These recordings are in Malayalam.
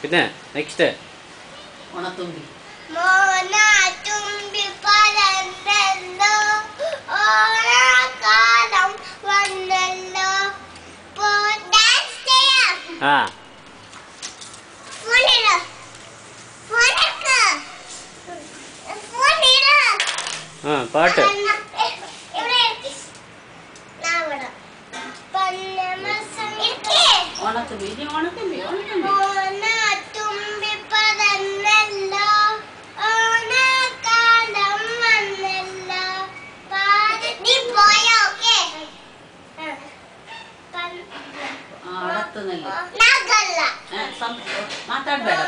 പിന്നെ നെക്സ്റ്റ് ഓണത്തുമ്പി ആ പാട്ട് ഓണത്തുമ്പി ഓണത്തുമ്പി ഓണത്തുമ്പി ಮಾತಾಡ್ಬೇಡ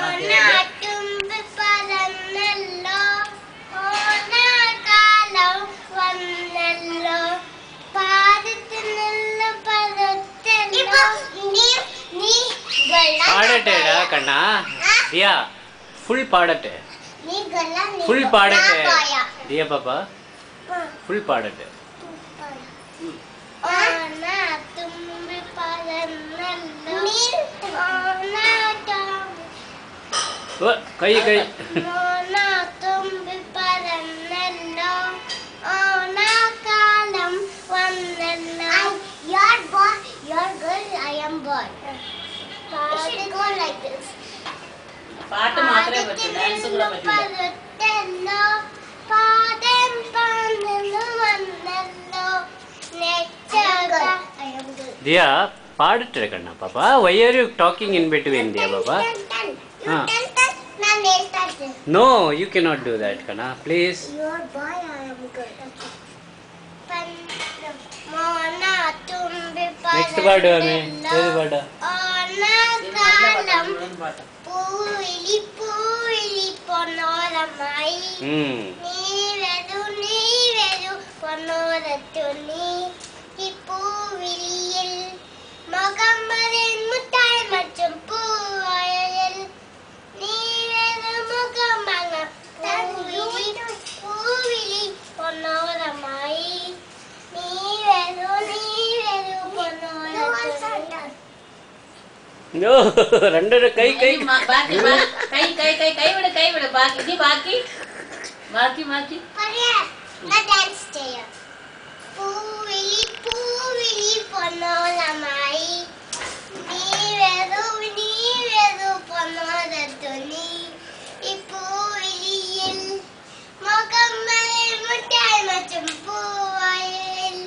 പാടട്ടേടാ കണ്ണ ദിയ ഫുൾ പാടട്ടെ ഫുൾ പാടട്ടെ ദിയ പാപ്പ ഫുൾ പാടട്ടെ കൈ കൈ പാട്ട് മാത്രമേ പറ്റൂ ഡാൻസ് കൂടെ പറ്റില്ല ദിയ പാടട്ടെ കണ്ണ പാപ്പ why are you talking in between Diya പാപ്പ no you cannot do that kana please your boy I am good next പാട് വന്നേ ഏത് പാട്ടാ പൂവിളി പൂവിളി പൊന്നോരമായി നീ വരൂ പൊന്നോരത്തുണ്ണി ഈ പൂവിളിയിൽ മുഖം വരൻ മുട്ടായി മറ്റും പൂവയൽ നീ വരൂ മുഖം മങ്ങ പൂവിളി പൊന്നോരമായി നീ വരൂ പൊന്നോരത്തുണ്ണി no രണ്ടര കൈ കൈ ബാക്കി കൈ കൈ കൈ കൈ വിട് ബാക്കി നീ ബാക്കി ബാക്കി ബാക്കി ഞാൻ ഡാൻസ് ചെയ്യാം പൂവിളി പൂവിളി പൊന്നോരമായി നീ വരൂ പൊന്നോരത്തുണ്ണി ഈ പൂവിളിയിൽ മുഖം വരൻ മുട്ടായി മറ്റും പൂവയൽ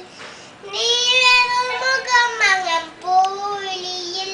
നീ വരൂ മുഖം മങ്ങൻ പൂവിളിയിൽ